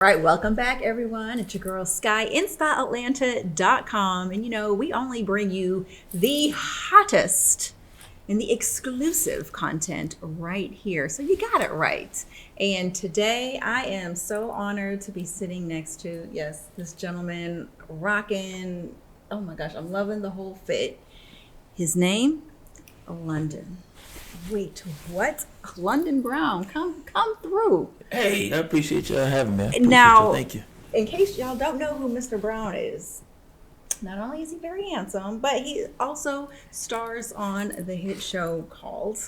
All right, welcome back, everyone. It's your girl Sky, InStyleAtlanta.com. And we only bring you the hottest and the exclusive content right here. So you got it right. And today I am so honored to be sitting next to, yes, this gentleman rocking. Oh my gosh, I'm loving the whole fit. His name, London. Wait, what? London Brown, come through. Hey, I appreciate y'all having me. Now, Thank you. in case y'all don't know who Mr. Brown is, not only is he very handsome, but he also stars on the hit show called,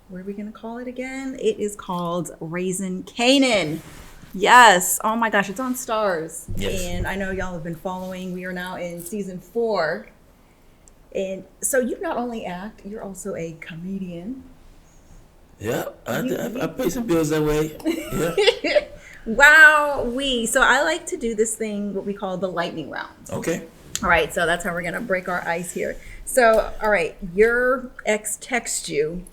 what are we going to call it again? It is called Raising Kanan. Yes. Oh my gosh, it's on Starz. Yes. And I know y'all have been following. We are now in season 4. And so you not only act, you're also a comedian. Yeah, I pay some bills that way. Yeah. Wow. So I like to do this thing, what we call the lightning round. Okay. All right, so that's how we're going to break our ice here. So, all right, your ex texts you,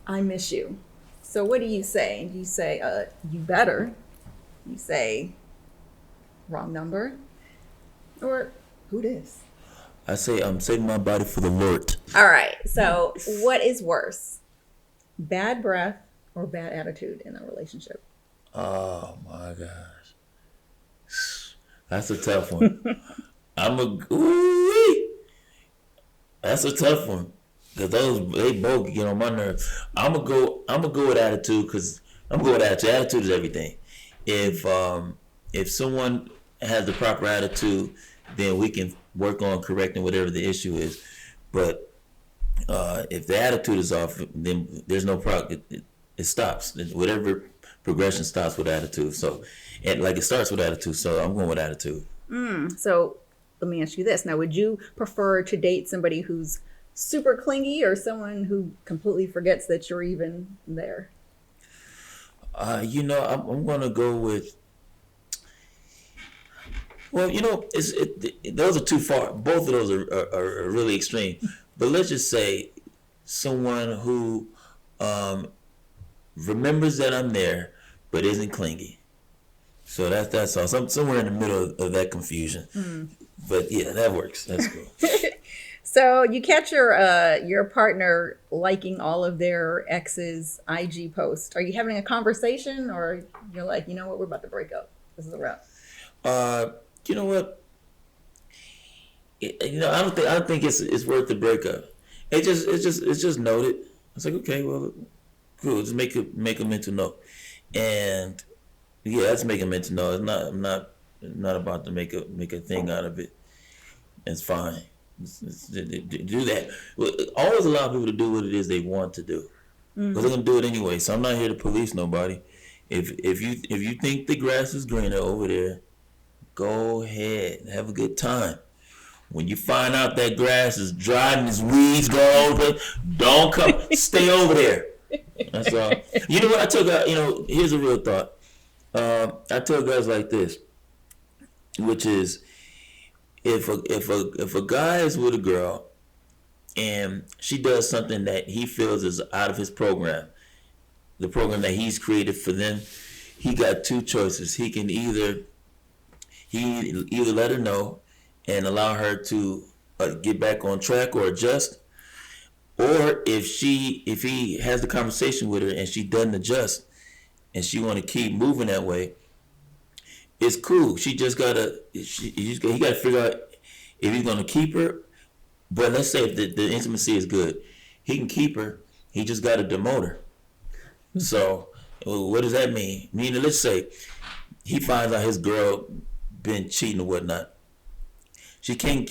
I miss you. So what do you say? Do you say, you better? You say, wrong number? Or who this? I say I'm saving my body for the Lord. All right, so what is worse? Bad breath or bad attitude in a relationship? Oh my gosh, that's a tough one. That's a tough one because they both get on my nerves. I'm gonna go with attitude because I'm gonna go with attitude. Attitude is everything. If someone has the proper attitude, then we can work on correcting whatever the issue is. But if the attitude is off, then there's no problem. It stops. Whatever progression stops with attitude. So, and like it starts with attitude. So I'm going with attitude. So let me ask you this. Now, would you prefer to date somebody who's super clingy or someone who completely forgets that you're even there? I'm going to go with. Well, those are too far. Both of those are really extreme. But let's just say someone who remembers that I'm there, but isn't clingy. So that's all. Somewhere in the middle of that confusion. But yeah, that works. That's cool. So you catch your partner liking all of their ex's IG posts. Are you having a conversation, or you're like, you know what, we're about to break up? This is a wrap. You know what? I don't think it's worth the breakup. It's just noted. It's like, okay, well, cool. Just make a mental note, and yeah, let's make a mental note. I'm not about to make a thing out of it. It's fine. Do that. Always allow people to do what it is they want to do, because they're gonna do it anyway. So I'm not here to police nobody. If you think the grass is greener over there, go ahead and have a good time. When you find out that grass is dry and there's weeds growing over, don't come. Stay over there. That's all. You know what I tell guys? Here's a real thought. I tell guys like this, which is, if a guy is with a girl and she does something that he feels is out of his program, the program that he's created for them, he got two choices. He can either let her know and allow her to get back on track or adjust, or if he has the conversation with her and she doesn't adjust and she want to keep moving that way, it's cool. He gotta figure out if he's gonna keep her. But let's say if the intimacy is good, he can keep her. He just gotta demote her. So what does that mean? Meaning, let's say he finds out his girl been cheating or whatnot. She can't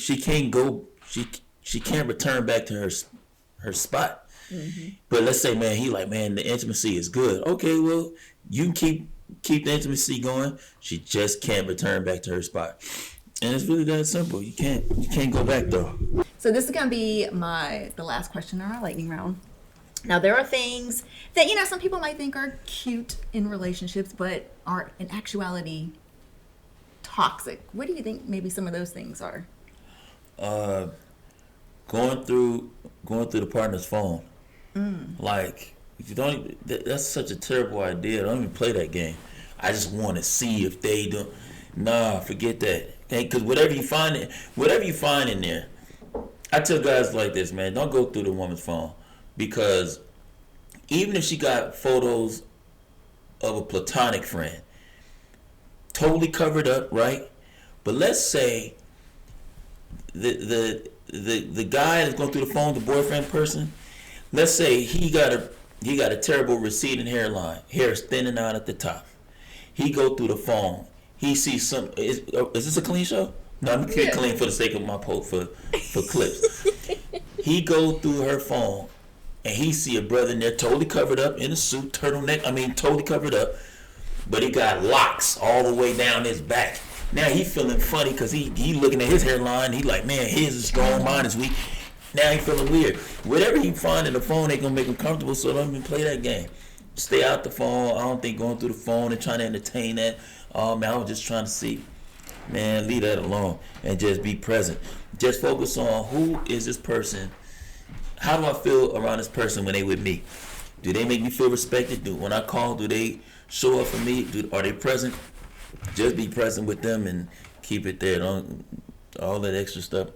return back to her spot. Mm-hmm. But let's say, man, the intimacy is good. Okay, well, you can keep the intimacy going. She just can't return back to her spot. And it's really that simple. You can't go back though. So this is gonna be the last question in our lightning round. Now, there are things that some people might think are cute in relationships, but are in actuality toxic. What do you think maybe some of those things are? Going through the partner's phone. Like, if you don't, that's such a terrible idea. Don't even play that game. I just want to see if they do. Nah, forget that. Okay, because whatever you find in there, I tell guys like this, man, don't go through the woman's phone, because even if she got photos of a platonic friend, totally covered up, right? But let's say the guy that's going through the phone, the boyfriend person, let's say he got a terrible receding hairline, hair is thinning out at the top. He go through the phone. He sees some. Is this a clean show? No, I'm keeping it clean for the sake of my post for clips. He go through her phone, and he see a brother in there totally covered up in a suit, turtleneck. I mean, totally covered up, but he got locks all the way down his back. Now he feeling funny because he looking at his hairline. He like, man, his is strong, mine is weak. Now he feeling weird. Whatever he find in the phone, they gonna make him comfortable. So don't even play that game. Stay out the phone. I don't think going through the phone and trying to entertain that. Oh man, I was just trying to see. Man, leave that alone and just be present. Just focus on who is this person. How do I feel around this person when they with me? Do they make me feel respected? When I call, do they show up for me? Are they present? Just be present with them and keep it there. Don't all that extra stuff.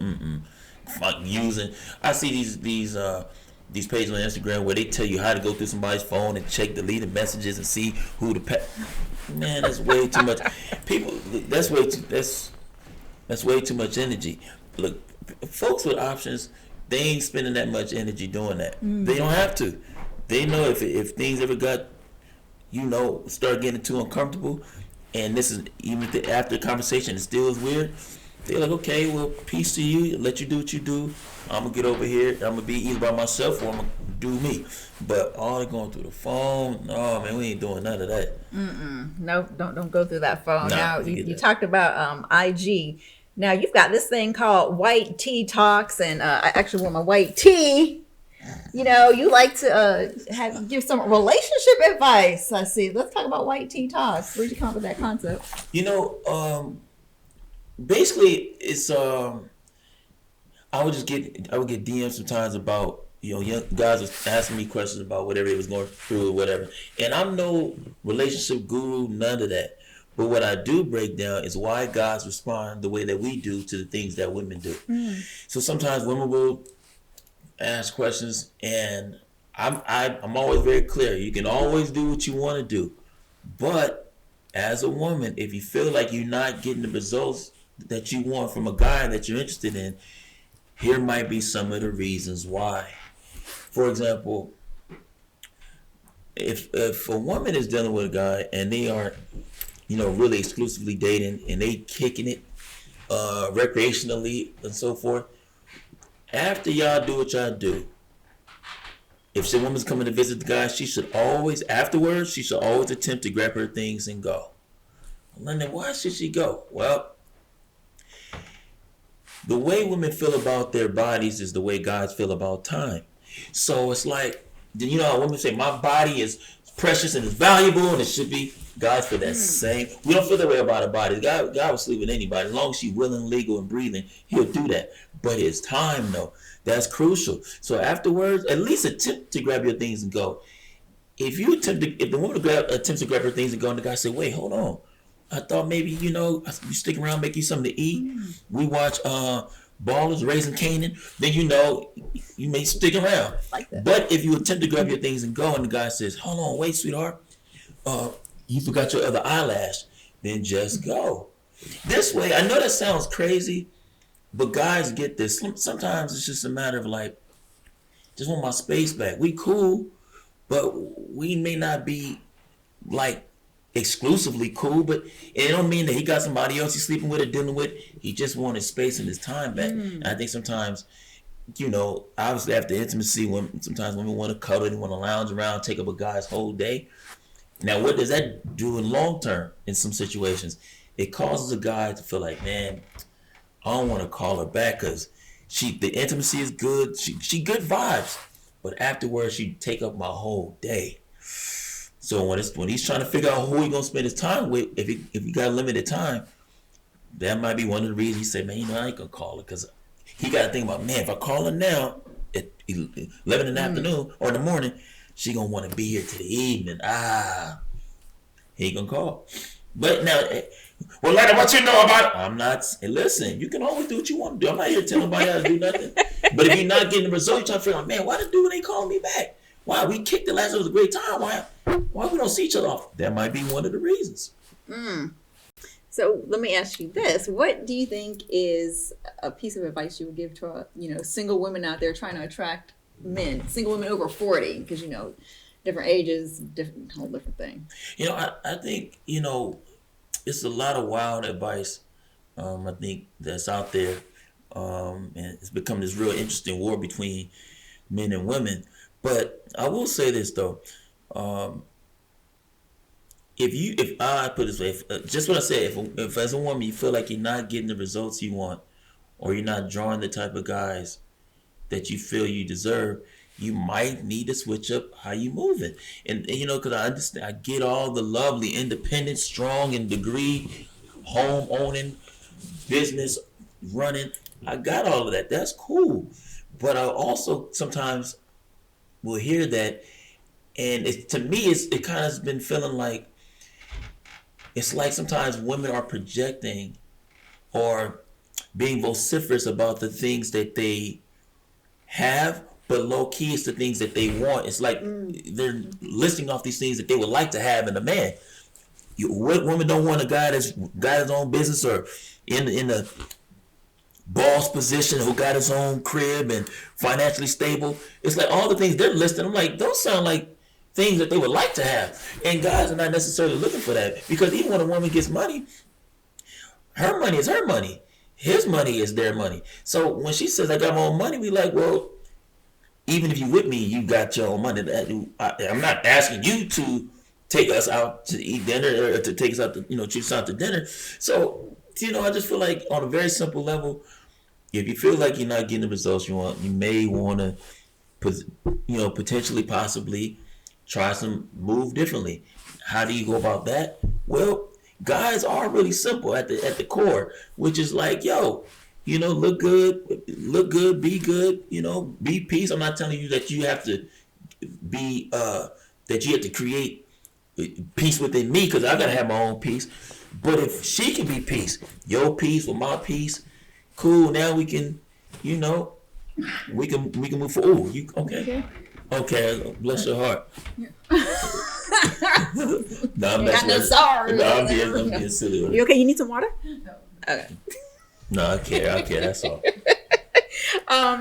I see these pages on Instagram where they tell you how to go through somebody's phone and check deleted messages and see who the man, that's way too much. People, that's way too much energy. Look, folks with options, they ain't spending that much energy doing that. They don't have to. They know if things ever got, start getting too uncomfortable, and this is even after the conversation, it still is weird. They're like, okay, well, peace to you. Let you do what you do. I'm gonna get over here. I'm gonna be either by myself or I'm gonna do me. But all they going through the phone, no, man, we ain't doing none of that. No, don't go through that phone. Nah, now you talked about IG. Now you've got this thing called white tea talks, and I actually want my white tea. You like to give some relationship advice. I see. Let's talk about white tea talks. Where'd you come up with that concept? Basically, it's I would get DMs sometimes about young guys was asking me questions about whatever they was going through or whatever, and I'm no relationship guru, none of that. But what I do break down is why guys respond the way that we do to the things that women do. So sometimes women will ask questions, and I'm always very clear. You can always do what you want to do, but as a woman, if you feel like you're not getting the results that you want from a guy that you're interested in, here might be some of the reasons why. For example, if a woman is dealing with a guy and they aren't, really exclusively dating and they kicking it recreationally and so forth, after y'all do what y'all do, if the woman's coming to visit the guy, she should always attempt to grab her things and go. London, why should she go? Well, the way women feel about their bodies is the way guys feel about time. So it's like, how women say, my body is precious and it's valuable and it should be. Guys feel that same. We don't feel that way about our bodies. God will sleep with anybody. As long as she's willing, legal, and breathing, he'll do that. But it's time, though. That's crucial. So afterwards, at least attempt to grab your things and go. If the woman attempts to grab her things and go, and the guy say, wait, hold on. I thought maybe, you stick around, make you something to eat. We watch Ballers, Raising Kanan. Then you may stick around. Like that. But if you attempt to grab your things and go, and the guy says, hold on, wait, sweetheart. You forgot your other eyelash. Then just go. This way, I know that sounds crazy, but guys get this. Sometimes it's just a matter of like, just want my space back. We cool, but we may not be like exclusively cool, but it don't mean that he got somebody else he's sleeping with or dealing with. He just wanted space and his time back. And I think sometimes, obviously after intimacy, sometimes women want to cuddle, they want to lounge around, take up a guy's whole day. Now, what does that do in long term in some situations? It causes a guy to feel like, man, I don't want to call her back because the intimacy is good. She good vibes, but afterwards she take up my whole day. So when he's trying to figure out who he's gonna spend his time with, if he got limited time, that might be one of the reasons he say, man, I ain't gonna call her, because he got to think about, man, if I call her now at 11 in the afternoon or in the morning, she gonna want to be here to the evening. he gonna call. But now, well, let what you know about it. I'm not. Listen, you can always do what you want to do. I'm not here to tell nobody how to do nothing. But if you're not getting the result, you're trying to figure out, man, why the dude ain't calling me back? Why we kicked it last? It was a great time. Why we don't see each other off? That might be one of the reasons. So let me ask you this: what do you think is a piece of advice you would give to single women out there trying to attract men, single women over 40? Because different ages, whole different thing. I think it's a lot of wild advice. I think that's out there, and it's become this real interesting war between men and women. But I will say this though. If I put it this way, just what I said, if as a woman you feel like you're not getting the results you want, or you're not drawing the type of guys that you feel you deserve, you might need to switch up how you moving. And because I understand, I get all the lovely, independent, strong, and degree, home owning, business running. I got all of that. That's cool. But I also sometimes will hear that, and to me, it kind of has been feeling like. It's like sometimes women are projecting or being vociferous about the things that they have, but low key it's the things that they want. It's like they're listing off these things that they would like to have in a man. Women don't want a guy that's got his own business or in a boss position who got his own crib and financially stable. It's like all the things they're listing. I'm like, those sound like things that they would like to have, and guys are not necessarily looking for that, because even when a woman gets money, her money is her money, his money is their money. So when she says I got my own money, we like, well, even if you with me, you got your own money. I'm not asking you to take us out to eat dinner or to take us out to treat us out to dinner. So I just feel like on a very simple level, if you feel like you're not getting the results you want, you may want to potentially possibly try some move differently. How do you go about that? Well, guys are really simple at the core, which is like, look good, be good, be peace. I'm not telling you that you have to be that you have to create peace within me, because I gotta have my own peace. But if she can be peace, your peace with my peace, cool. Now we can, we can move forward. Oh, you okay? Okay, bless your heart. Yeah. No, I'm being silly. You okay? You need some water? No. Okay. No, I care. That's all.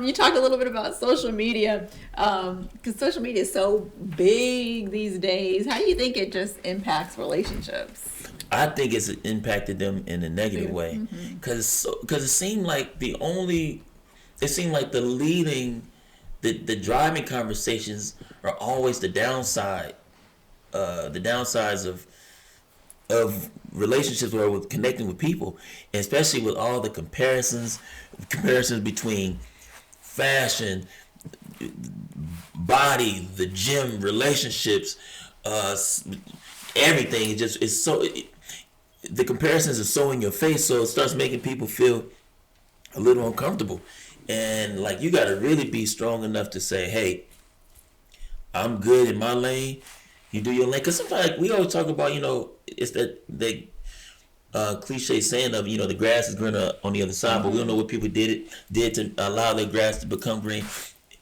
You talked a little bit about social media, because social media is so big these days. How do you think it just impacts relationships? I think it's impacted them in a negative way, because it seemed like the leading. The driving conversations are always the downsides of relationships or with connecting with people, and especially with all the comparisons between fashion, body, the gym, relationships, everything. The comparisons are so in your face, so it starts making people feel a little uncomfortable. And like, you got to really be strong enough to say, hey, I'm good in my lane, you do your lane. Because sometimes, like, we always talk about, it's that cliche saying of, the grass is greener on the other side, but we don't know what people did to allow their grass to become green.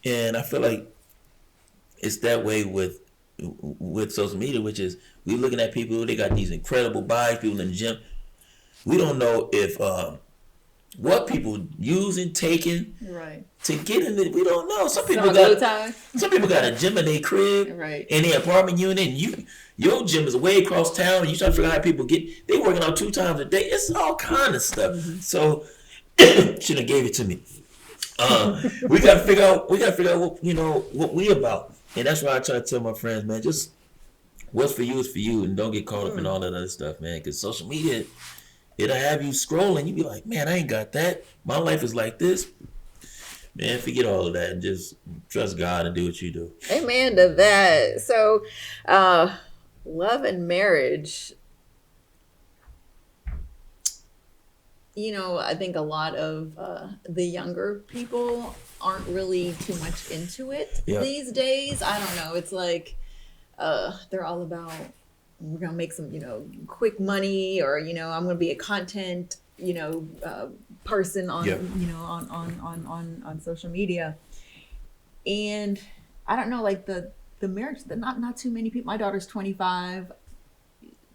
And I feel like it's that way with social media, which is, we're looking at people, they got these incredible bodies, people in the gym. We don't know if what people using, taking, right, to get in it. We don't know. Some people got a gym in their crib, right, in their apartment unit, and your gym is way across town, and you try to figure out how people they working out 2 times a day. It's all kind of stuff. So should have gave it to me. We gotta figure out what we about. And that's why I try to tell my friends, man, just what's for you is for you, and don't get caught up in all that other stuff, man, because social media, it'll have you scrolling. You be like, man, I ain't got that. My life is like this. Man, forget all of that and just trust God and do what you do. Amen to that. So, love and marriage. I think a lot of the younger people aren't really too much into it these days. I don't know. It's like they're all about we're gonna make some, quick money, or I'm gonna be a content, person on, Yep. on social media. And I don't know, like the marriage, not too many people. My daughter's 25.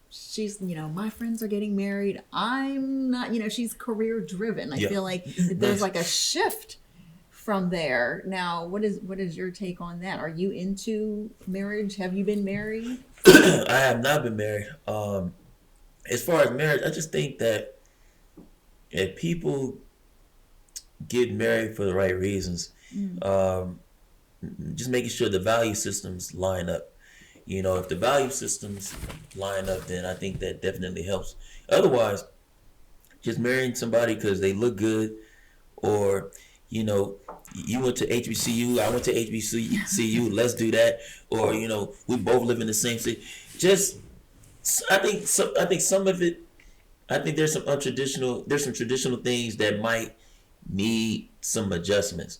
She's, my friends are getting married. I'm not, she's career driven. I Yeah. feel like there's Nice. like a shift from there. Now, what is your take on that? Are you into marriage? Have you been married? I have not been married. As far as marriage, I just think that if people get married for the right reasons, just making sure the value systems line up. If the value systems line up, then I think that definitely helps. Otherwise, just marrying somebody because they look good, or you went to HBCU, I went to HBCU, let's do that, or we both live in the same city. Just, I think some of it. I think there's some traditional things that might need some adjustments.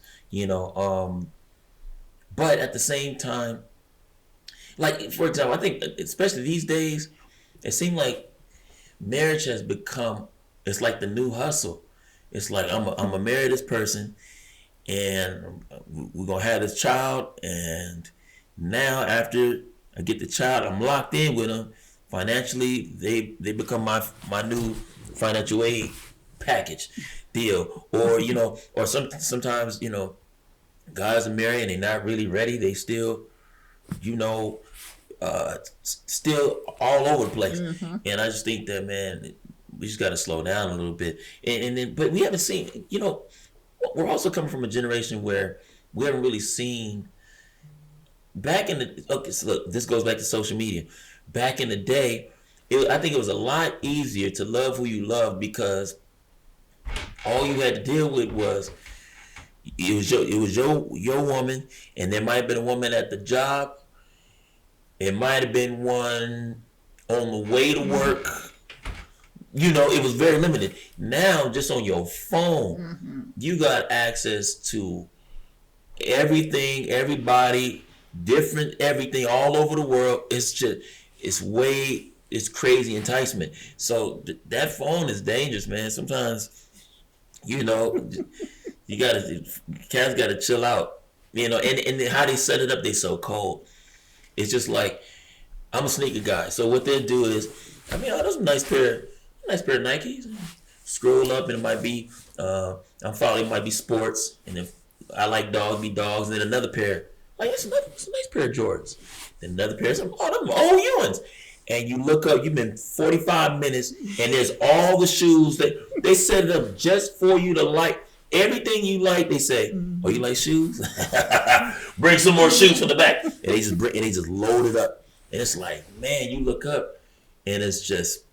But at the same time, like, for example, I think especially these days, it seems like marriage has become, it's like the new hustle. It's like I'm gonna marry this person, and we're gonna have this child, and now after I get the child, I'm locked in with them financially. They become my new financial aid package deal, or sometimes guys are married and they're not really ready. They still still all over the place. And I just think that, man, we just got to slow down a little bit. And then, but we haven't seen, we're also coming from a generation where we haven't really seen back in the, okay, so look, this goes back to social media. Back in the day, I think it was a lot easier to love who you love, because all you had to deal with was it was your woman, and there might have been a woman at the job. It might have been one on the way to work. It was very limited. Now, just on your phone, you got access to everything, everybody, different everything all over the world. It's crazy enticement. So that phone is dangerous, man. Sometimes, cats gotta chill out. And how they set it up, they so cold. It's just like, I'm a sneaker guy, so what they'll do is, those are nice pair of Nikes. Scroll up, and it might be, I'm following, it might be sports, and if I like dogs, be dogs, and then another pair, like it's a nice pair of Jordans, then another pair of them old ones, and you look up, you've been 45 minutes, and there's all the shoes that they set it up just for you to like. Everything you like, they say, oh, you like shoes? Bring some more shoes from the back. And they just load it up. And it's like, man, you look up, and it's just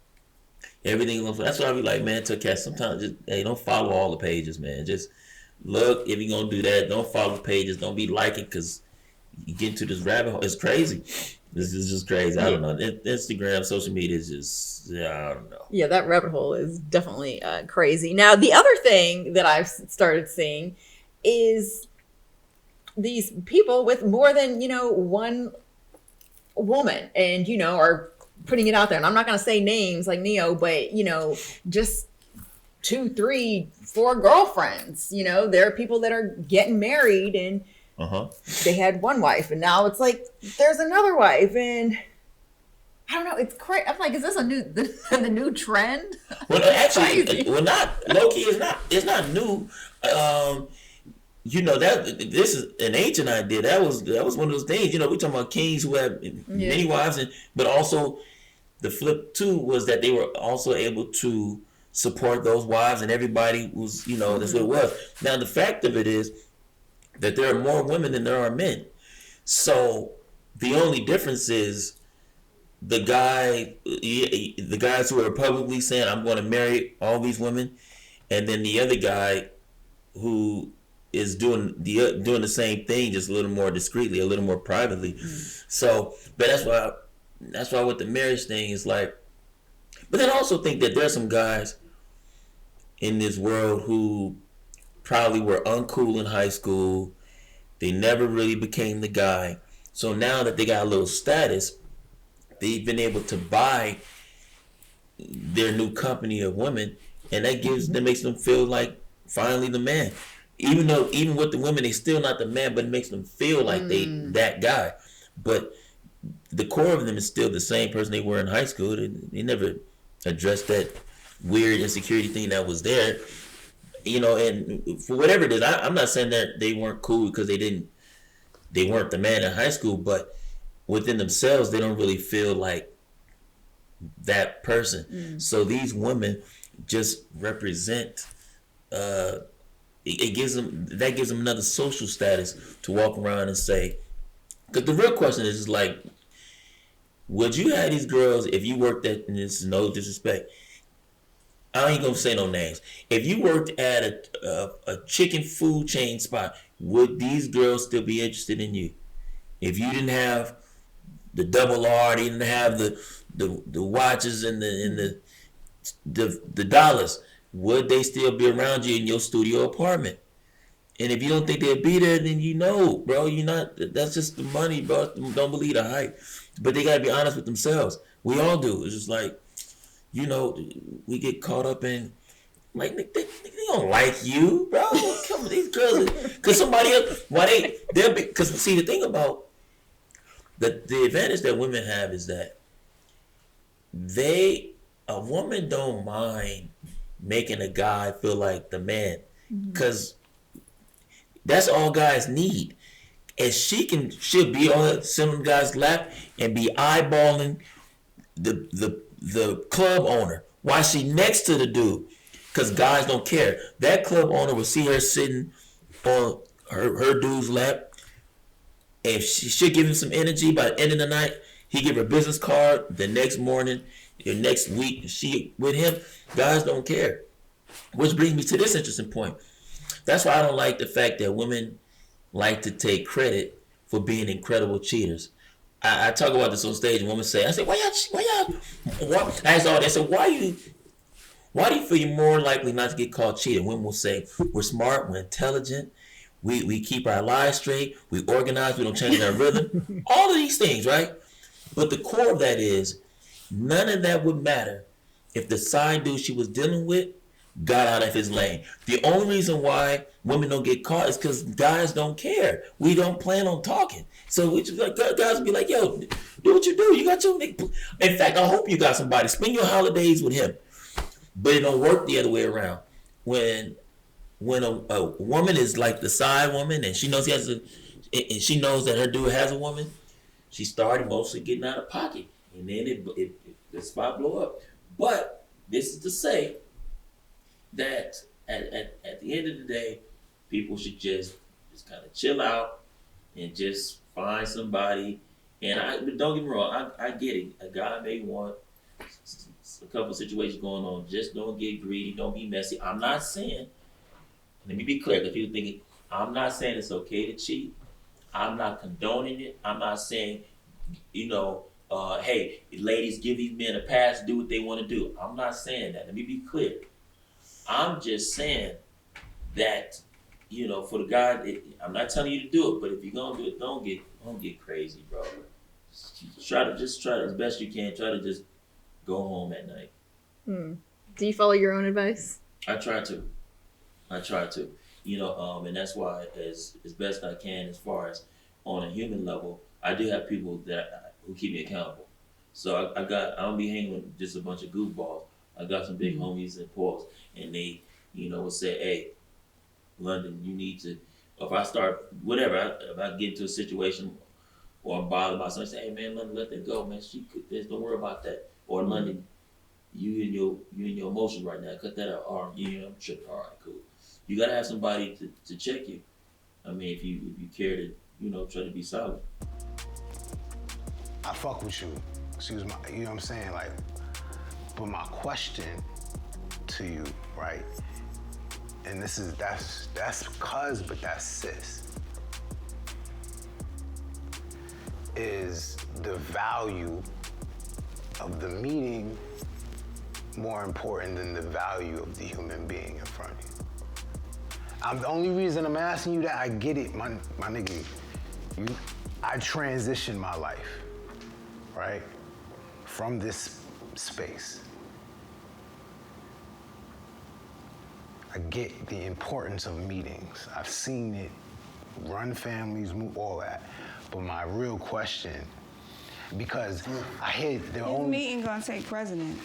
everything. That's why I be like, man, to cats, sometimes just, hey, don't follow all the pages, man. Just look, if you're going to do that, don't follow the pages. Don't be liking, because you get into this rabbit hole. It's crazy. This is just crazy. I don't know. Instagram, social media is just, I don't know. Yeah, that rabbit hole is definitely crazy. Now, the other thing that I've started seeing is these people with more than, one woman, and, are putting it out there. And I'm not going to say names like Neo, but, just 2, 3, 4 girlfriends. There are people that are getting married, and they had one wife, and now it's like there's another wife, and I don't know. It's crazy. I'm like, is this the new trend? Well, actually, not low key. It's not new. That this is an ancient idea. That was one of those things. We talking about kings who have many wives, but also the flip too was that they were also able to support those wives, and everybody was, that's what it was. Now the fact of it is that there are more women than there are men. So the only difference is the guys who are publicly saying, I'm going to marry all these women, and then the other guy who is doing the same thing, just a little more discreetly, a little more privately. So, but that's why with the marriage thing is like, but then I also think that there's some guys in this world who probably were uncool in high school. They never really became the guy. So now that they got a little status, they've been able to buy their new company of women, and that makes them feel like finally the man. Even with the women, they still not the man, but it makes them feel like they that guy. But the core of them is still the same person they were in high school. They never addressed that weird insecurity thing that was there. And for whatever it is, I'm not saying that they weren't cool because they weren't the man in high school, but within themselves, they don't really feel like that person. So these women just represent, it gives them another social status to walk around and say, because the real question is like, would you have these girls if you worked at, and this is no disrespect, I ain't gonna say no names. If you worked at a chicken food chain spot, would these girls still be interested in you? If you didn't have the double R, you didn't have the watches and the dollars, would they still be around you in your studio apartment? And if you don't think they'll be there, then bro, you're not. That's just the money, bro. Don't believe the hype. But they gotta be honest with themselves. We all do. It's just like, we get caught up in, like, they don't like you, bro. Come on, these girls, because somebody else, because see, the thing about the advantage that women have is that a woman don't mind making a guy feel like the man, because that's all guys need. And she'll be on some guy's lap and be eyeballing the club owner while she next to the dude, because guys don't care. That club owner will see her sitting on her dude's lap, and she'll give him some energy. By the end of the night, he give her a business card. The next morning, the next week, she with him. Guys don't care. Which brings me to this interesting point. That's why I don't like the fact that women like to take credit for being incredible cheaters. I talk about this on stage, and women say, I say, why I ask all that, I said, why do you feel you're more likely not to get caught cheating? Women will say, we're smart, we're intelligent, we keep our lives straight, we organize, we don't change our rhythm. All of these things, right? But the core of that is, none of that would matter if the side dude she was dealing with got out of his lane. The only reason why women don't get caught is because guys don't care. We don't plan on talking. So we just like, guys will be like, yo, do what you do. You got your nigga. In fact, I hope you got somebody. Spend your holidays with him. But it don't work the other way around. When a woman is like the side woman, and she knows and she knows that her dude has a woman, she started mostly getting out of pocket, and then the spot blow up. But this is to say that at the end of the day, people should just kind of chill out and just find somebody. And don't get me wrong, I get it. A guy may want a couple situations going on. Just don't get greedy. Don't be messy. I'm not saying, let me be clear, because people thinking, I'm not saying it's okay to cheat. I'm not condoning it. I'm not saying, hey, ladies, give these men a pass, do what they want to do. I'm not saying that. Let me be clear. I'm just saying that, for the guy, I'm not telling you to do it, but if you're gonna do it, don't get crazy, bro. Try to as best you can. Try to just go home at night. Do you follow your own advice? I try to. And that's why, as best I can, as far as on a human level, I do have people who keep me accountable. So I don't be hanging with just a bunch of goofballs. I got some big homies and paws, and they, will say, hey, London, you need to, if I start, whatever, if I get into a situation or I'm bothered by something, say, hey man, London, let that go, man. Don't worry about that. Or London, you in your emotions right now, cut that out. Or I'm tripping. All right, cool. You gotta have somebody to check you. I mean, if you care to, try to be solid. I fuck with you. Excuse my, you know what I'm saying? Like, but my question to you, right? And that's cuz, but that's sis. Is the value of the meeting more important than the value of the human being in front of you? The only reason I'm asking you that, I get it, my nigga. I transitioned my life, right? from this space, I get the importance of meetings. I've seen it run families, move, all that. But my real question, because I hear the His only... meeting gonna take president.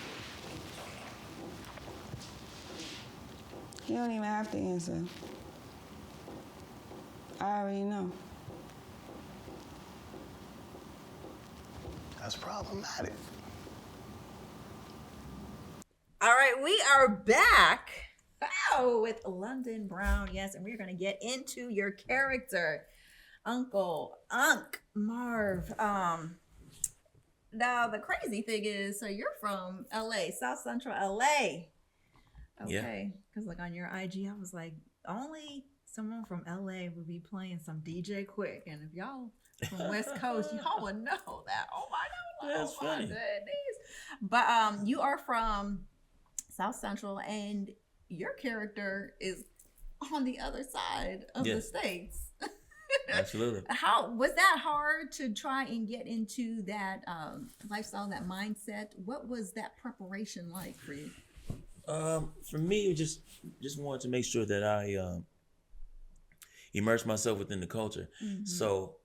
He don't even have to answer. I already know. That's problematic. All right, we are back with London Brown. Yes, and we're going to get into your character, Uncle Marv. Now the crazy thing is, so you're from LA, South Central LA. Okay, because like on your IG, I was like, only someone from LA would be playing some DJ Quick, and if y'all from West Coast, y'all would know that. Oh my God, That's funny. goodness. But you are from South Central, and your character is on the other side of the states. Absolutely. How was that hard to try and get into that lifestyle, that mindset? What was that preparation like for you? For me, it just wanted to make sure that I immerse myself within the culture. Mm-hmm. So,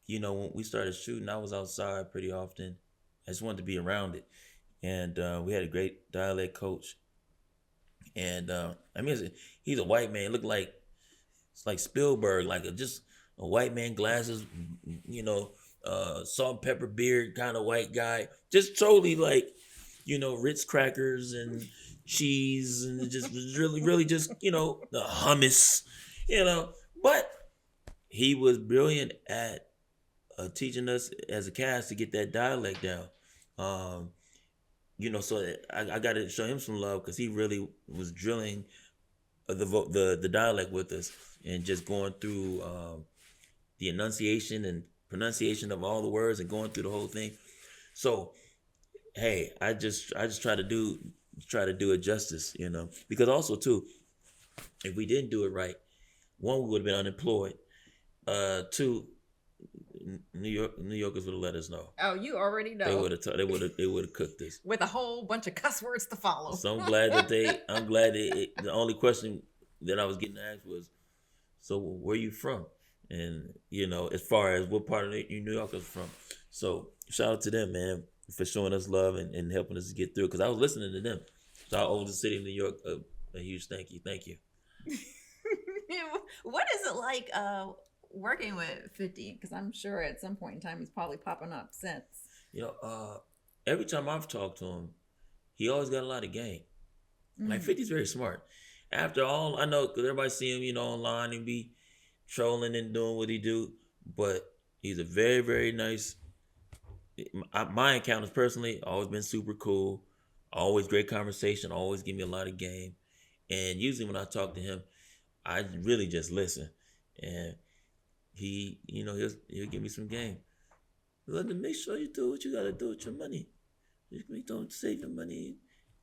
you know, when we started shooting, I was outside pretty often. I just wanted to be around it, and we had a great dialect coach. And I mean, he's a white man. Looked like it's like Spielberg, like just a white man, glasses, you know, salt and pepper beard kind of white guy. Just totally like, you know, Ritz crackers and cheese, and it just was really just, you know, the hummus, you know. But he was brilliant at teaching us as a cast to get that dialect down. You know, so I got to show him some love because he really was drilling the dialect with us and just going through the enunciation and pronunciation of all the words and going through the whole thing. So, hey, I just try to do it justice, you know, because also too, if we didn't do it right, one, we would have been unemployed. Two, New Yorkers would have let us know. Oh, you already know. They would have cooked this With a whole bunch of cuss words to follow. So I'm glad that the only question that I was getting asked was, so where you from? And, you know, as far as what part of New York is from. So shout out to them, man, for showing us love and helping us to get through. Because I was listening to them. So I owe the city of New York a huge thank you. Thank you. What is it like working with 50? Because I'm sure at some point in time he's probably popping up since. You know, every time I've talked to him, he always got a lot of game. Like 50's very smart. After all, I know because everybody see him, you know, online and be trolling and doing what he do, but he's a very, very nice. My encounters personally always been super cool, always great conversation, always give me a lot of game, and usually when I talk to him, I really just listen, and he, you know, he'll give me some game. Let me make sure you do what you gotta do with your money. You don't save the money.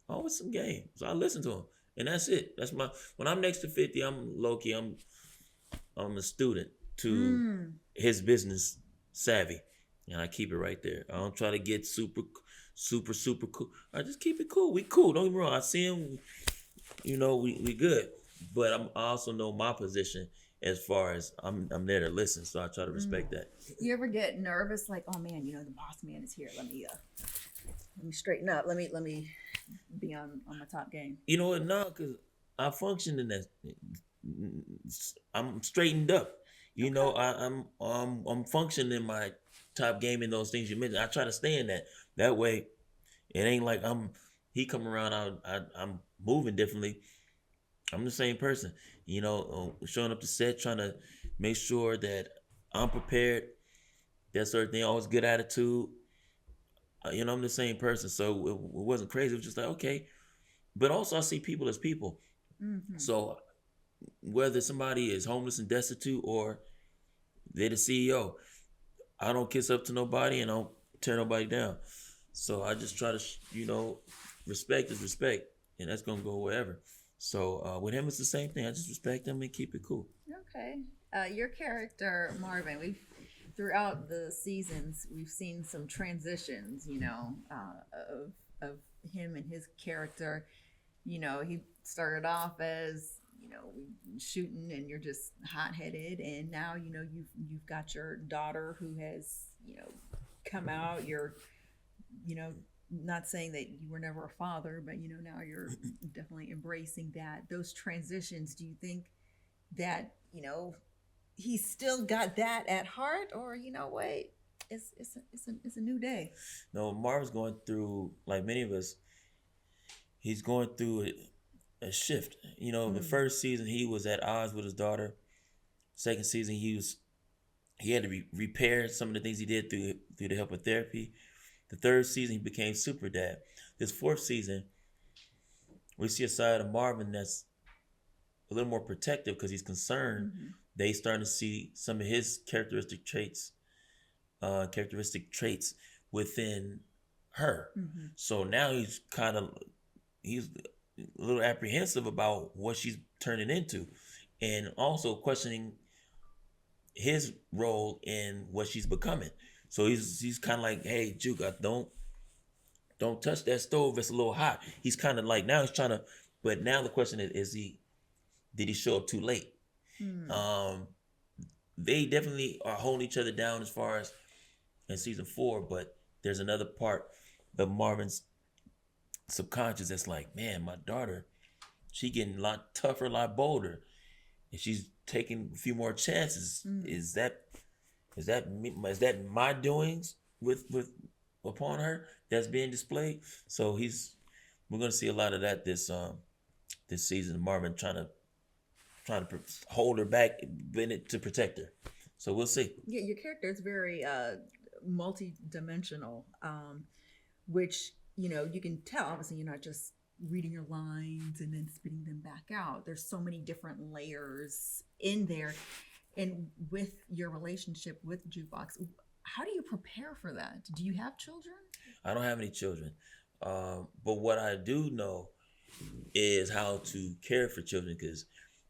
Always some game. So I listen to him, and that's it. That's when I'm next to 50, I'm low key. I'm a student to his business savvy, and I keep it right there. I don't try to get super cool. I just keep it cool. We cool. Don't get me wrong. I see him. You know, we good. But I also know my position as far as I'm there to listen, so I try to respect that. You ever get nervous, like, oh man, you know, the boss man is here. Let me straighten up. Let me be on my top game. You know what? No, because I function in that. I'm straightened up. You know, I'm functioning in my top game in those things you mentioned. I try to stay in that. That way, it ain't like he come around. I'm moving differently. I'm the same person. You know, showing up to set, trying to make sure that I'm prepared. That sort of thing. Always good attitude. You know, I'm the same person. So it wasn't crazy. It was just like, okay. But also I see people as people. Mm-hmm. So whether somebody is homeless and destitute or they're the CEO, I don't kiss up to nobody and I don't tear nobody down. So I just try to, you know, respect is respect. And that's going to go wherever. So with him, it's the same thing. I just respect him and keep it cool. Okay. Your character, Marvin, we've throughout the seasons, we've seen some transitions, of him and his character. He started off as, shooting and you're just hot headed, and now you've got your daughter who has come out. You're not saying that you were never a father, but now you're definitely embracing that. Those transitions. Do you think that he's still got that at heart, or wait, it's a new day? No, Marvin's going through, like many of us, he's going through a shift. The first season he was at odds with his daughter. Second season he had to repair some of the things he did through the help of therapy. The third season he became super dad. This fourth season we see a side of Marvin that's a little more protective because he's concerned. They starting to see some of his characteristic traits within her. So now he's a little apprehensive about what she's turning into, and also questioning his role in what she's becoming. So he's kind of like, hey, Juke, don't touch that stove. It's a little hot. He's kind of like, now he's trying to, but now the question is did he show up too late? They definitely are holding each other down as far as in season 4, but there's another part of Marvin's subconscious that's like, man, my daughter, she getting a lot tougher, a lot bolder, and she's taking a few more chances. Is that my doings with upon her that's being displayed? So we're gonna see a lot of that this season. Marvin trying to hold her back, to protect her. So we'll see. Yeah, your character is very multi-dimensional, which you can tell. Obviously, you're not just reading your lines and then spitting them back out. There's so many different layers in there. And with your relationship with Jukebox, how do you prepare for that? Do you have children? I don't have any children, but what I do know is how to care for children, because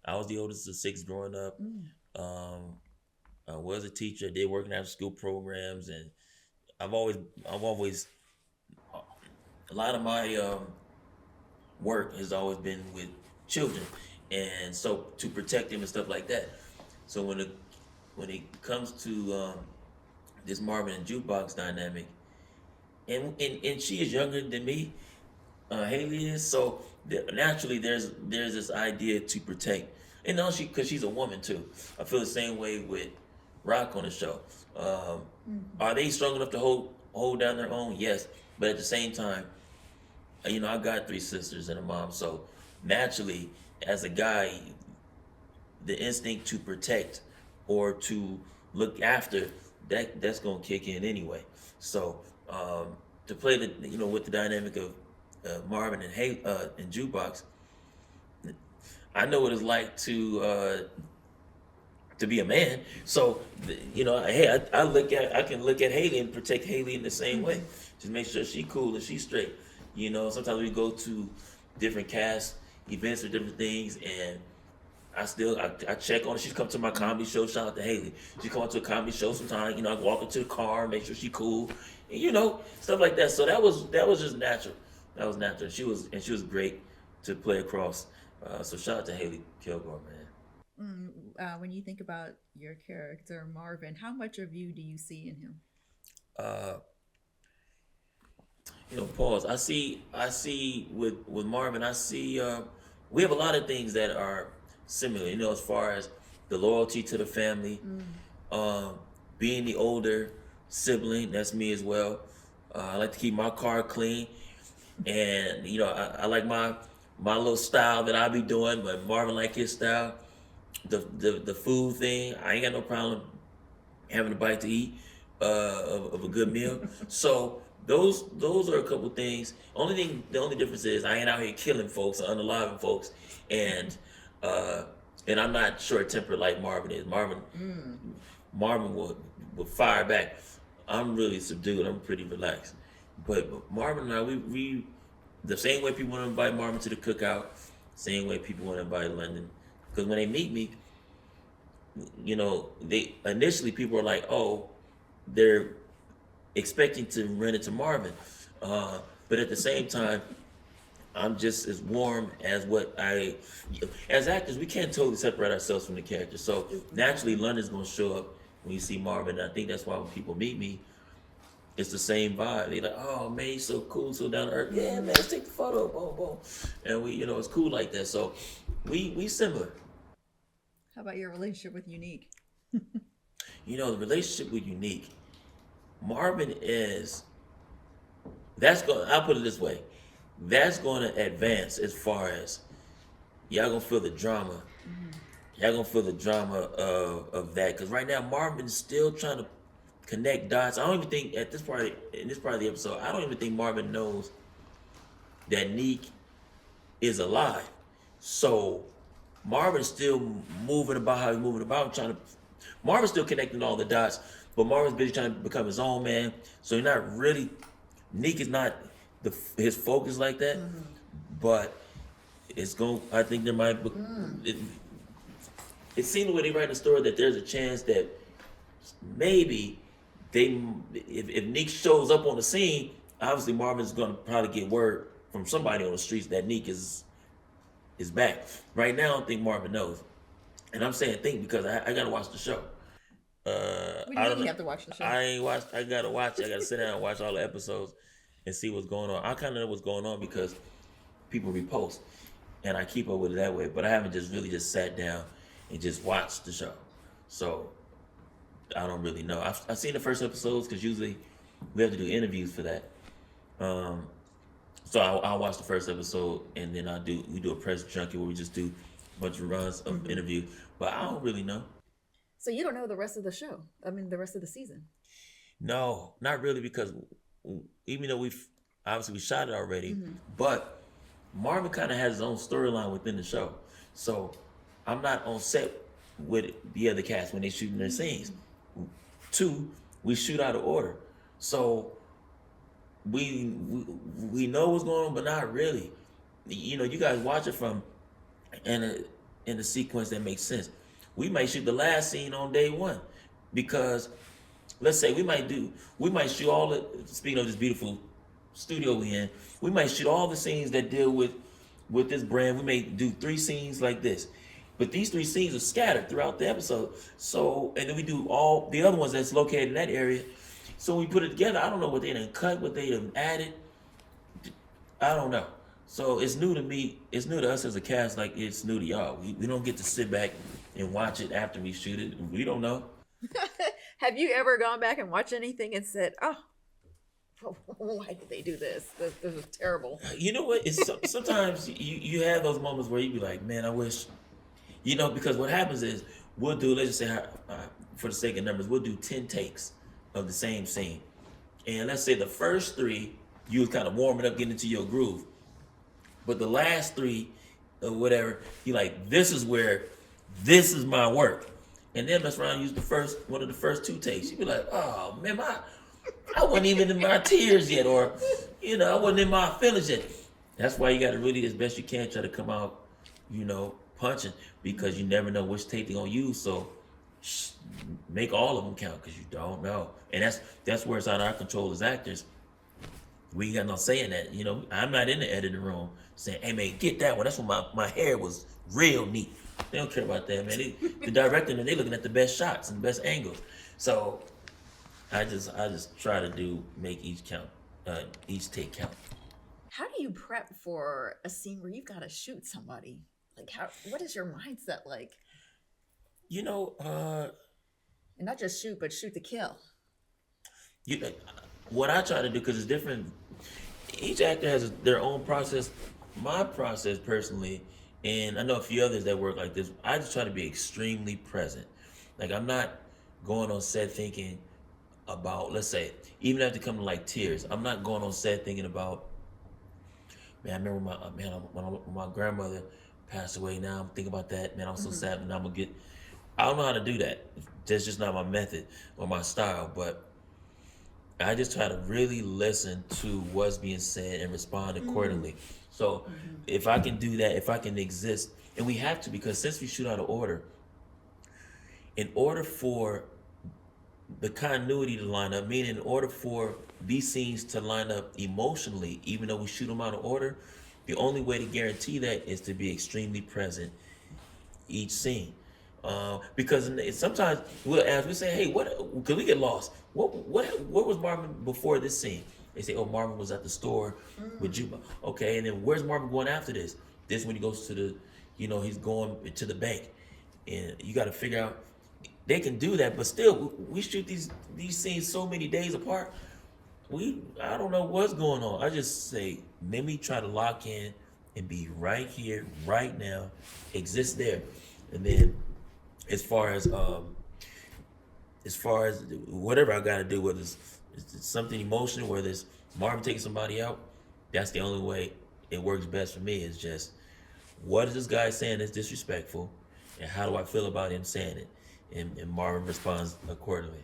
I was the oldest of 6 growing up. I was a teacher. I did working after school programs, and I've always a lot of my work has always been with children, and so to protect them and stuff like that. So when it comes to this Marvin and Jukebox dynamic, and she is younger than me, Haley is, so naturally there's this idea to protect, and also because she's a woman too. I feel the same way with Rock on the show. Are they strong enough to hold down their own? Yes, but at the same time, I got 3 sisters and a mom, so naturally, as a guy, the instinct to protect or to look after, that's gonna kick in anyway. So to play with the dynamic of Marvin and Jukebox, I know what it's like to be a man. So hey, I can look at Haley and protect Haley in the same way. Just make sure she cool and she's straight. Sometimes we go to different cast events or different things, and I check on her. She's come to my comedy show. Shout out to Haley. She come out to a comedy show sometimes. I walk her to the car, make sure she cool, and stuff like that. So that was just natural. That was natural. She was great to play across. So shout out to Haley Kilgore, man. When you think about your character Marvin, how much of you do you see in him? Pause. I see with Marvin. I see we have a lot of things that are similar. As far as the loyalty to the family, being the older sibling. That's me as well. I like to keep my car clean, and I like my little style that I be doing. But Marvin like his style. The food thing, I ain't got no problem having a bite to eat of a good meal. So those are a couple things. The only difference is I ain't out here killing folks or unaliving folks, and I'm not short tempered like Marvin is. Marvin will fire back. I'm really subdued. I'm pretty relaxed. But Marvin and I, we the same way people want to invite Marvin to the cookout, same way people want to invite London. Because when they meet me, they initially people are like, oh, they're expecting to rent it to Marvin. But at the same time, I'm just as warm as as actors, we can't totally separate ourselves from the character. So naturally, London's gonna show up when you see Marvin. And I think that's why when people meet me, it's the same vibe. They're like, "Oh man, he's so cool, so down to earth. Yeah, man, let's take the photo, boom, boom." And we, it's cool like that. So we similar. How about your relationship with Unique? The relationship with Unique, Marvin I'll put it this way, that's going to advance as far as y'all gonna feel the drama. Y'all gonna feel the drama of that, because right now Marvin's still trying to connect dots. I don't even think in this part of the episode, I don't even think Marvin knows that Neek is alive. So Marvin's still moving about how he's moving about, Marvin's still connecting all the dots, but Marvin's busy trying to become his own man. So Neek is not his focus like that. But I think there might be, it seems the way they write the story that there's a chance that maybe if Neek shows up on the scene, obviously Marvin's gonna probably get word from somebody on the streets that Neek is back. Right now, I don't think Marvin knows, and I'm saying think because I gotta watch the show. We really have to watch the show. I gotta watch it. I gotta sit down and watch all the episodes and see what's going on. I kind of know what's going on because people repost, and I keep up with it that way. But I haven't really sat down and just watched the show, so I don't really know. I've seen the first episodes because usually we have to do interviews for that. So I'll watch the first episode, and then we do a press junket where we just do a bunch of runs of interviews. But I don't really know. So you don't know the rest of the show? I mean, the rest of the season? No, not really, because even though we shot it already, but Marvin kind of has his own storyline within the show. So I'm not on set with the other cast when they shooting their scenes. 2, we shoot out of order. So we know what's going on, but not really. You guys watch it from in a sequence that makes sense. We might shoot the last scene on day 1 because let's say we might shoot all the, speaking of this beautiful studio we in, we might shoot all the scenes that deal with this brand. We may do 3 scenes like this, but these 3 scenes are scattered throughout the episode. So, and then we do all the other ones that's located in that area. So we put it together. I don't know what they done cut, what they done added. I don't know. So it's new to me. It's new to us as a cast, like it's new to y'all. We don't get to sit back and watch it after we shoot it. We don't know. Have you ever gone back and watched anything and said, "Oh, why did they do this? This is terrible." You know what? It's sometimes you have those moments where you be like, "Man, I wish," because what happens is we'll do. Let's just say, for the sake of numbers, we'll do 10 takes of the same scene, and let's say the first 3 you was kind of warming up, getting into your groove, but the last 3 or whatever, you like, this is my work. And then let's use one of the first 2 takes. You'd be like, "Oh man, I wasn't even in my tears yet," or I wasn't in my feelings yet. That's why you got to really, as best you can, try to come out, punching, because you never know which take they're gonna use. So make all of them count, because you don't know, and that's where it's out of our control as actors. We ain't got no say in that. I'm not in the editing room saying, "Hey man, get that one. That's when my hair was real neat." They don't care about that, man. The director, they looking at the best shots and the best angles. So I just try to make each take count. How do you prep for a scene where you've got to shoot somebody? Like, what is your mindset like? And not just shoot, but shoot to kill. What I try to do, because it's different. Each actor has their own process. My process personally, and I know a few others that work like this, I just try to be extremely present. Like, I'm not going on set thinking about, let's say, even after coming to like tears, I'm not going on set thinking about, man, I remember when my grandmother passed away. Now I'm thinking about that. Man, I'm so sad. And I don't know how to do that. That's just not my method or my style. But I just try to really listen to what's being said and respond accordingly. So if I can do that, if I can exist, and we have to, because since we shoot out of order, in order for the continuity to line up. Meaning, in order for these scenes to line up emotionally, even though we shoot them out of order, the only way to guarantee that is to be extremely present each scene. Because sometimes we'll ask, we say, hey, what? Because we get lost. What was Marvin before this scene? They say, oh, Marvin was at the store with Juba. Okay, and then where's Marvin going after this? This is when he goes to the, he's going to the bank, and you got to figure out. They can do that, but still, we shoot these scenes so many days apart. I don't know what's going on. I just say, let me try to lock in and be right here, right now, exist there, and then as far as whatever I got to do, whether it's something emotional, whether it's Marvin taking somebody out, that's the only way it works best for me. Is just, what is this guy saying that's disrespectful, and how do I feel about him saying it? And Marvin responds accordingly.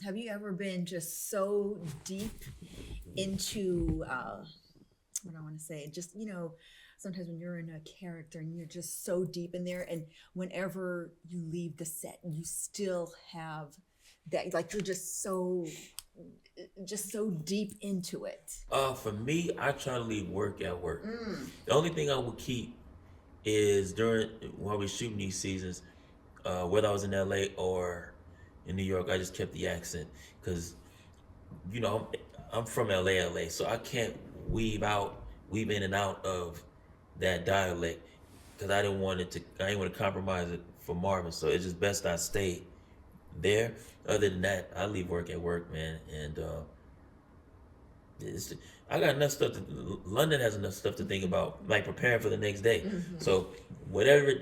Have you ever been just so deep into what I want to say? Just, sometimes when you're in a character and you're just so deep in there, and whenever you leave the set, you still have that, like you're just so deep into it. For me, I try to leave work at work. The only thing I would keep is while we're shooting these seasons, whether I was in LA or in New York, I just kept the accent because, I'm from LA, so I can't weave in and out of that dialect because I didn't want to compromise it for Marvin. So it's just best I stay there. Other than that, I leave work at work, man, and I got enough stuff. London has enough stuff to think about, like preparing for the next day. So whatever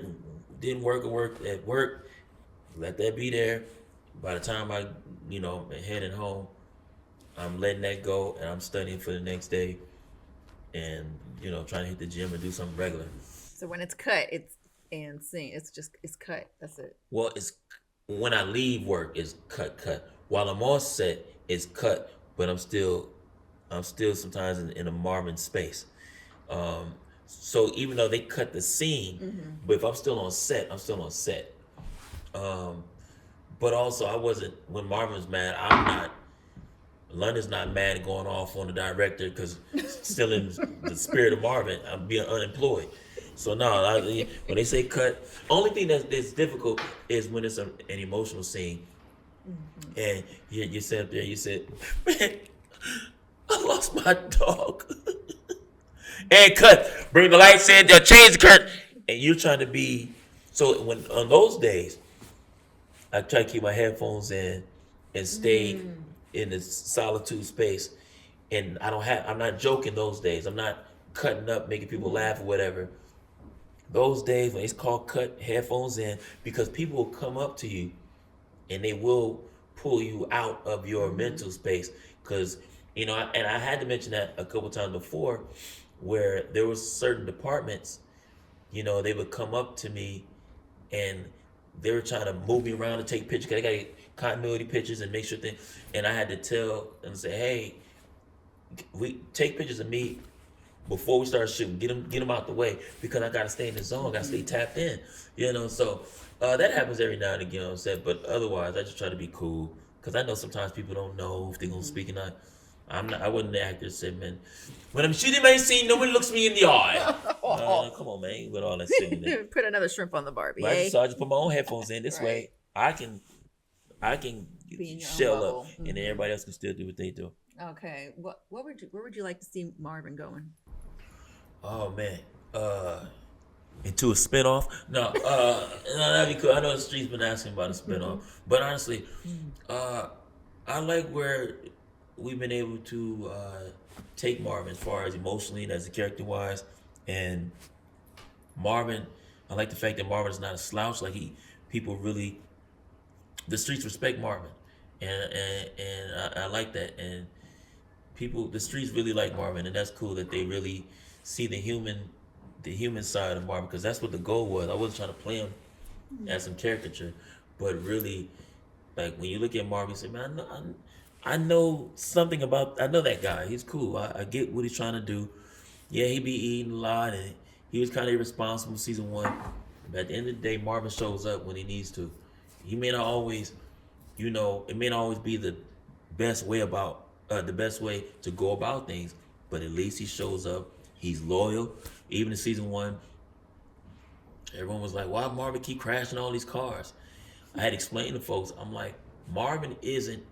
didn't work at work, let that be there. By the time I, heading home, I'm letting that go and I'm studying for the next day, and trying to hit the gym and do something regular. So when it's cut, it's cut. That's it. Well, it's when I leave work, it's cut. While I'm on set, it's cut, but I'm still sometimes in a Marvin space. So even though they cut the scene, but if I'm still on set, I'm still on set. But also, I wasn't, when Marvin was mad, London's not mad and going off on the director because still in the spirit of Marvin, I'm being unemployed. So no, when they say cut, only thing that's difficult is when it's an emotional scene. And you sit up there, you said, man, I lost my dog. And cut, bring the lights in, they'll change the curtain. And you're trying to be, so when on those days, I try to keep my headphones in and stay in this solitude space. And I'm not joking those days. I'm not cutting up, making people laugh or whatever. Those days when it's called cut, headphones in, because people will come up to you and they will pull you out of your mental space. Because, and I had to mention that a couple times before, where there was certain departments, they would come up to me and they were trying to move me around to take pictures. Cause they got to get continuity pictures and make sure things. And I had to tell and say, hey, we take pictures of me before we start shooting. Get them out the way because I got to stay in the zone. I got to stay tapped in. So that happens every now and again on set. But otherwise, I just try to be cool because I know sometimes people don't know if they're gonna speak or not. I wasn't the actor that said, man, when I'm shooting my scene, no one looks me in the eye. Come on, man, with all that singing there. Put another shrimp on the Barbie. Right? So I just put my own headphones in. This way, I can shell up, and then everybody else can still do what they do. Okay, where would you like to see Marvin going? Oh man, into a spinoff? No, that'd be cool. I know the street's been asking about a spinoff, but honestly, I like where we've been able to take Marvin as far as emotionally and as a character wise, and Marvin. I like the fact that Marvin is not a slouch. Like the streets respect Marvin, and I like that. And the streets really like Marvin, and that's cool that they really see the human side of Marvin, because that's what the goal was. I wasn't trying to play him as some caricature, but really, like when you look at Marvin, you say, man, I know something about. I know that guy. He's cool. I get what he's trying to do. Yeah, he be eating a lot, and he was kind of irresponsible in season 1. But at the end of the day, Marvin shows up when he needs to. He may not always it may not always be the best way to go about things, but at least he shows up. He's loyal. Even in season 1, everyone was like, "Why Marvin keep crashing all these cars?" I had explained to folks, I'm like, Marvin isn't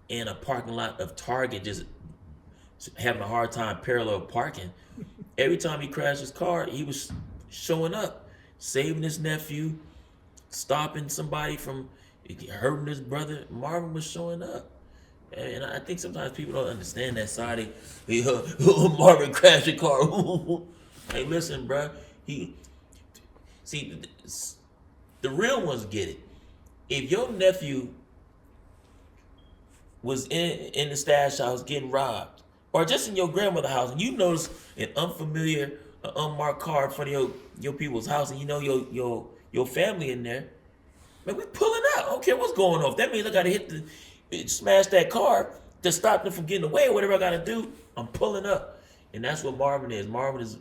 in a parking lot of Target just having a hard time parallel parking. Every time he crashed his car, he was showing up, saving his nephew, stopping somebody from hurting his brother. Marvin was showing up. And I think sometimes people don't understand that side. Marvin crashed your car. Hey, listen, bro. See, the real ones get it. If your nephew was in the stash house getting robbed, or just in your grandmother's house, and you notice an unfamiliar, unmarked car in front of your people's house, and you know your family in there, man, we pulling out. I don't care what's going on. If that means I gotta smash that car to stop them from getting away, or whatever I gotta do, I'm pulling up. And that's what Marvin is. Marvin is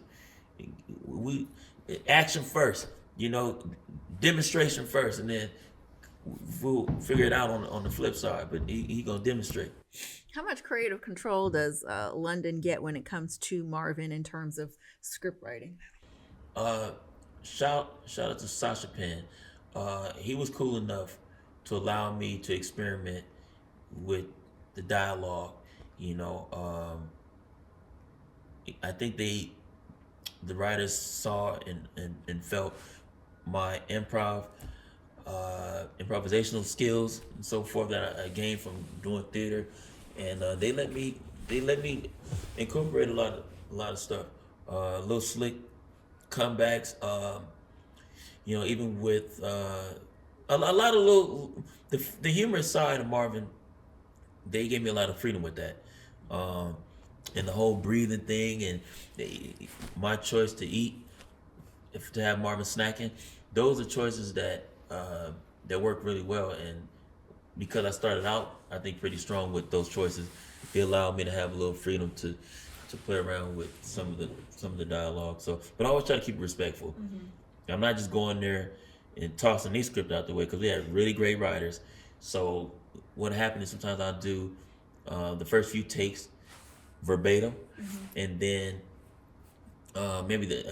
action first, demonstration first, and then we'll figure it out on the flip side. But he gonna demonstrate. How much creative control does London get when it comes to Marvin in terms of script writing? Shout out to Sasha Penn. He was cool enough to allow me to experiment with the dialogue. I think the writers saw and felt my improvisational skills and so forth that I gained from doing theater, and they let me incorporate a lot of stuff, little slick comebacks, even with a lot of the humorous side of Marvin. They gave me a lot of freedom with that, and the whole breathing thing, and my choice to eat, to have Marvin snacking. Those are choices that work really well, and because I started out, I think, pretty strong with those choices, it allowed me to have a little freedom to play around with some of the dialogue. So, but I always try to keep it respectful. Mm-hmm. I'm not just going there and tossing these scripts out the way, because we had really great writers. So what happened is sometimes I'll do the first few takes verbatim, mm-hmm. and then maybe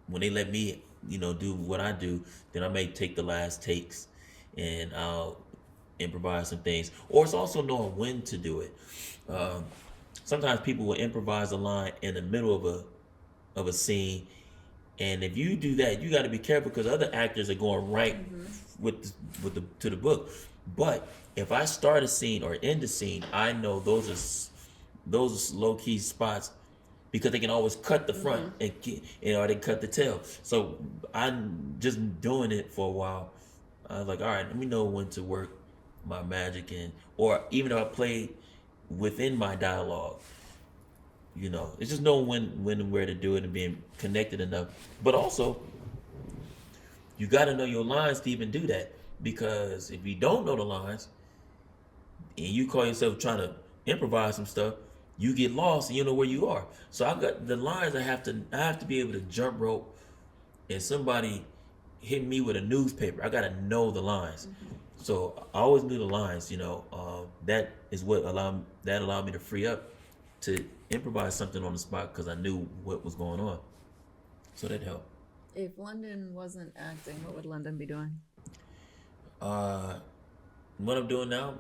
when they let me do what I do, then I may take the last takes and I'll improvise some things. Or it's also knowing when to do it. Sometimes people will improvise a line in the middle of a scene, and if you do that, you got to be careful, because other actors are going right, mm-hmm. to the book. But if I start a scene or end a scene, I know those are low key spots, because they can always cut the front, mm-hmm. or they cut the tail. So I'm just doing it for a while. I was like, all right, let me know when to work my magic in, or even if I play within my dialogue, it's just knowing when and where to do it and being connected enough. But also, you got to know your lines to even do that, because if you don't know the lines and you call yourself trying to improvise some stuff, you get lost and you don't know where you are. So I got the lines. I have to be able to jump rope, and somebody hit me with a newspaper, I gotta know the lines. Mm-hmm. So I always knew the lines. That is what allowed me to free up to improvise something on the spot, because I knew what was going on. So that helped. If London wasn't acting, what would London be doing? What I'm doing now,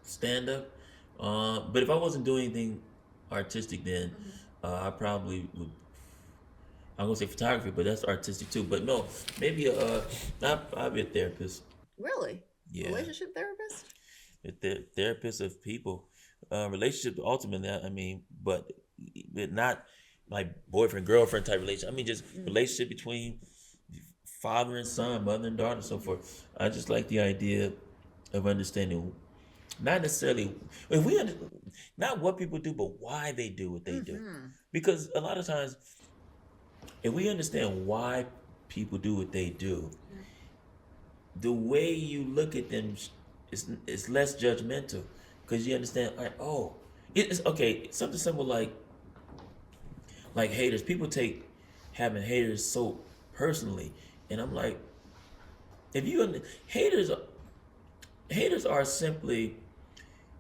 stand up. But if I wasn't doing anything artistic, then I probably would. I'm gonna say photography, but that's artistic too. But no, maybe I'll be a therapist. Really? Yeah. Relationship therapist? A therapist of people. Relationship ultimately, I mean, but not like boyfriend girlfriend type relationship. I mean, just relationship between father and son, mother and daughter, and so forth. I just like the idea of understanding, not necessarily not what people do, but why they do what they do. Because a lot of times, if we understand why people do what they do, the way you look at them is less judgmental, because you understand, like, oh, it's okay. Something simple like haters. People take having haters so personally, and I'm like, if you haters haters are simply,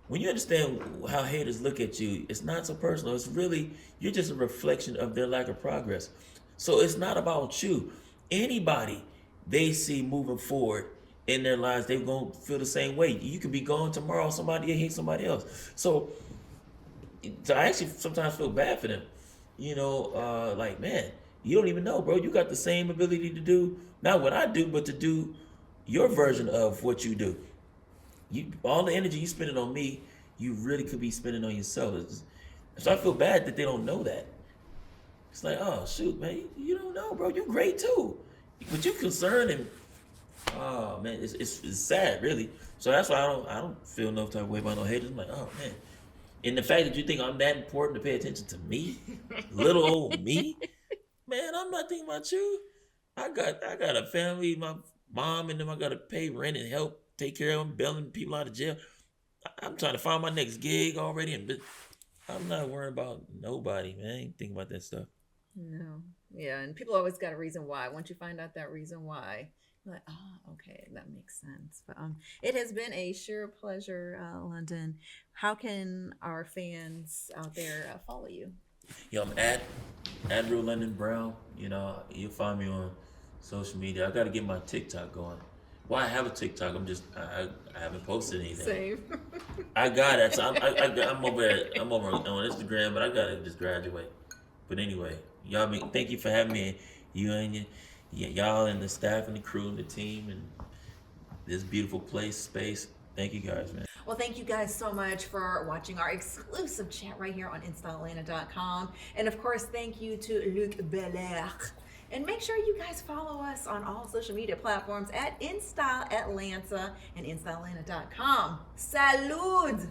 when you understand how haters look at you, it's not so personal. It's really, you're just a reflection of their lack of progress. So it's not about you. Anybody they see moving forward in their lives, they're going to feel the same way. You could be gone tomorrow, somebody hate somebody else. So I actually sometimes feel bad for them. Like, man, you don't even know, bro. You got the same ability to do, not what I do, but to do your version of what you do. All the energy you spending on me, you really could be spending on yourself. So I feel bad that they don't know that. It's like, oh shoot, man, you don't know, bro. You're great too, but you concerned and oh man, it's sad, really. So that's why I don't feel no type of way about no haters. I'm like, oh man, and the fact that you think I'm that important to pay attention to me, little old me, man, I'm not thinking about you. I got a family, my mom and them. I got to pay rent and help take care of them, bailing people out of jail. I'm trying to find my next gig already, and I'm not worrying about nobody, man. I ain't thinking about that stuff. No. Yeah, and people always got a reason why. Once you find out that reason why, you're like, oh, okay, that makes sense. But it has been a sheer pleasure, London. How can our fans out there follow you? I'm at Real London Brown. You'll find me on social media. I got to get my TikTok going. Well, I have a TikTok. I haven't posted anything. Same. I got it. So I'm over on Instagram, but I gotta just graduate. But anyway, thank you for having me. You and y'all and the staff and the crew and the team and this beautiful space. Thank you guys, man. Well, thank you guys so much for watching our exclusive chat right here on InstaAtlanta.com. And of course, thank you to Luc Belair. And make sure you guys follow us on all social media platforms at InstaAtlanta and InstaAtlanta.com. Salud!